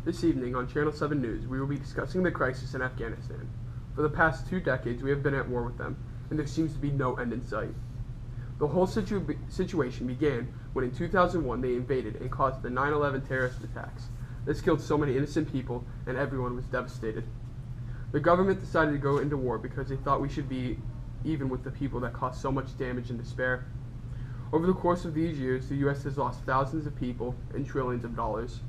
This evening on Channel 7 News, we will be discussing the crisis in Afghanistan. For the past 2 decades, we have been at war with them, and there seems to be no end in sight. The whole situation began when in 2001 they invaded and caused the 9/11 terrorist attacks. This killed so many innocent people, and everyone was devastated. The government decided to go into war because they thought we should be even with the people that caused so much damage and despair. Over the course of these years, the U.S. has lost thousands of people and trillions of dollars.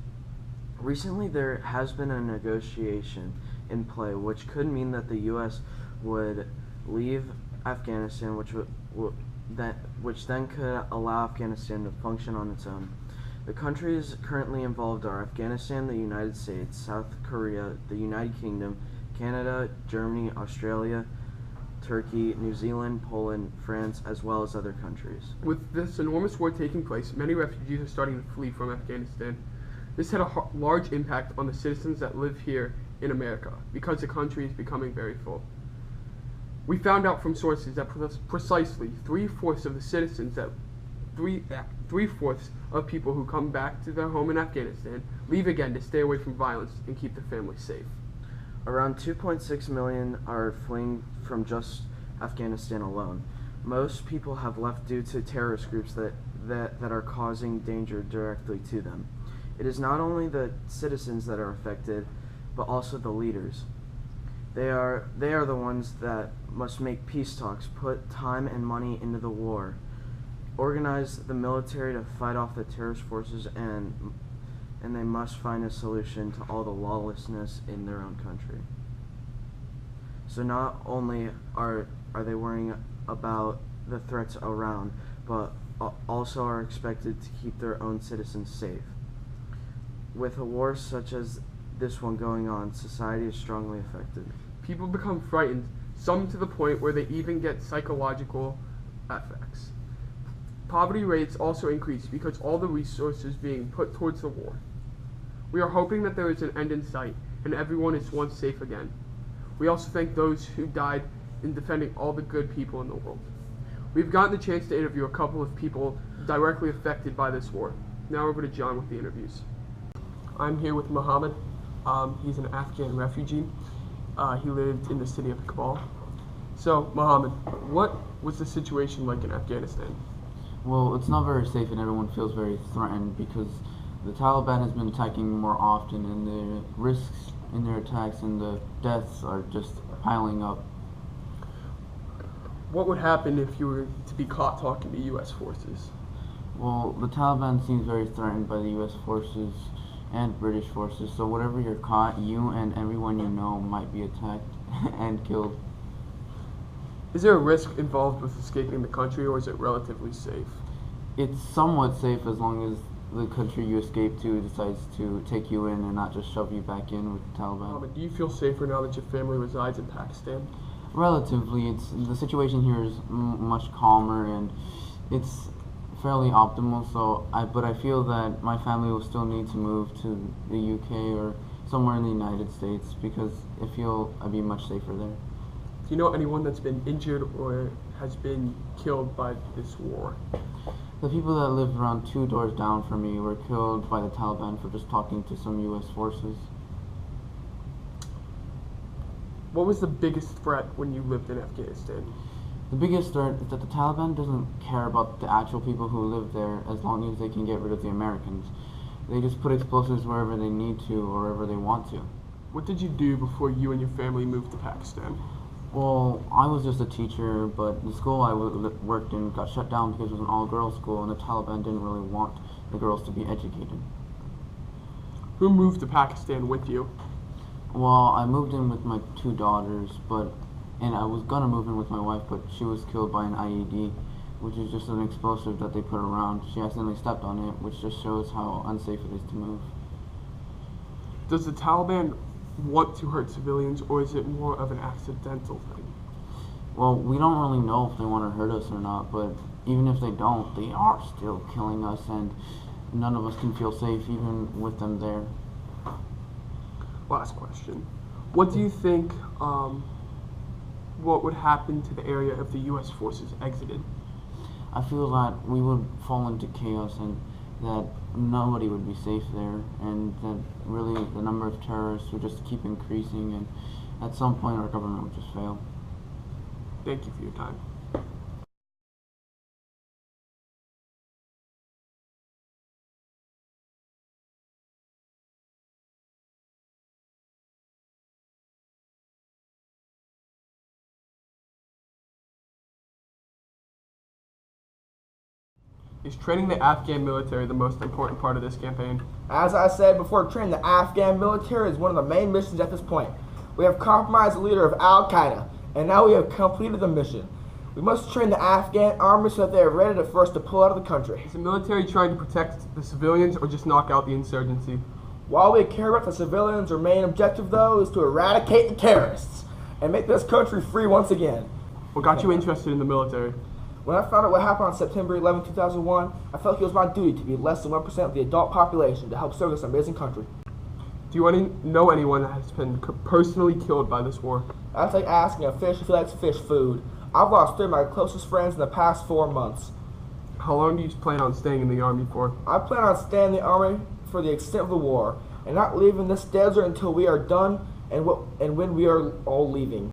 Recently, there has been a negotiation in play, which could mean that the U.S. would leave Afghanistan, which then could allow Afghanistan to function on its own. The countries currently involved are Afghanistan, the United States, South Korea, the United Kingdom, Canada, Germany, Australia, Turkey, New Zealand, Poland, France, as well as other countries. With this enormous war taking place, many refugees are starting to flee from Afghanistan. This had a large impact on the citizens that live here in America because the country is becoming very full. We found out from sources that precisely 3/4 of the citizens that 3/4 of people who come back to their home in Afghanistan leave again to stay away from violence and keep their families safe. Around 2.6 million are fleeing from just Afghanistan alone. Most people have left due to terrorist groups that are causing danger directly to them. It is not only the citizens that are affected, but also the leaders. They are the ones that must make peace talks, put time and money into the war, organize the military to fight off the terrorist forces, and they must find a solution to all the lawlessness in their own country. So not only are they worrying about the threats around, but also are expected to keep their own citizens safe. With a war such as this one going on, society is strongly affected. People become frightened, some to the point where they even get psychological effects. Poverty rates also increase because all the resources being put towards the war. We are hoping that there is an end in sight and everyone is once safe again. We also thank those who died in defending all the good people in the world. We've gotten the chance to interview a couple of people directly affected by this war. Now over to John with the interviews. I'm here with Muhammad. He's an Afghan refugee. He lived in the city of Kabul. So, Muhammad, what was the situation like in Afghanistan? Well, it's not very safe and everyone feels very threatened because the Taliban has been attacking more often and the risks in their attacks and the deaths are just piling up. What would happen if you were to be caught talking to U.S. forces? Well, the Taliban seems very threatened by the U.S. forces and British forces, so whatever you're caught, you and everyone you know might be attacked and killed. Is there a risk involved with escaping the country, or is it relatively safe? It's somewhat safe as long as the country you escape to decides to take you in and not just shove you back in with the Taliban. Do you feel safer now that your family resides in Pakistan? Relatively, the situation here is much calmer and it's fairly optimal. But I feel that my family will still need to move to the UK or somewhere in the United States because I feel I'd be much safer there. Do you know anyone that's been injured or has been killed by this war? The people that lived around 2 doors down from me were killed by the Taliban for just talking to some U.S. forces. What was the biggest threat when you lived in Afghanistan? The biggest threat is that the Taliban doesn't care about the actual people who live there as long as they can get rid of the Americans. They just put explosives wherever they need to or wherever they want to. What did you do before you and your family moved to Pakistan? Well, I was just a teacher, but the school I worked in got shut down because it was an all-girls school and the Taliban didn't really want the girls to be educated. Who moved to Pakistan with you? Well, I moved in with my 2 daughters, and I was gonna move in with my wife, but she was killed by an IED, which is just an explosive that they put around. She accidentally stepped on it, which just shows how unsafe it is to move. Does the Taliban want to hurt civilians, or is it more of an accidental thing? Well, we don't really know if they want to hurt us or not, but even if they don't, they are still killing us, and none of us can feel safe even with them there. Last question. What do you think what would happen to the area if the U.S. forces exited? I feel that we would fall into chaos and that nobody would be safe there, and that really the number of terrorists would just keep increasing, and at some point our government would just fail. Thank you for your time. Is training the Afghan military the most important part of this campaign? As I said before, training the Afghan military is one of the main missions at this point. We have compromised the leader of Al-Qaeda, and now we have completed the mission. We must train the Afghan army so that they are ready for us to pull out of the country. Is the military trying to protect the civilians or just knock out the insurgency? While we care about the civilians, our main objective, though, is to eradicate the terrorists and make this country free once again. What got you interested in the military? When I found out what happened on September 11, 2001, I felt it was my duty to be less than 1% of the adult population to help serve this amazing country. Do you know anyone that has been personally killed by this war? That's like asking a fish if he likes fish food. I've lost 3 of my closest friends in the past 4 months. How long do you plan on staying in the Army for? I plan on staying in the Army for the extent of the war and not leaving this desert until we are done and when we are all leaving.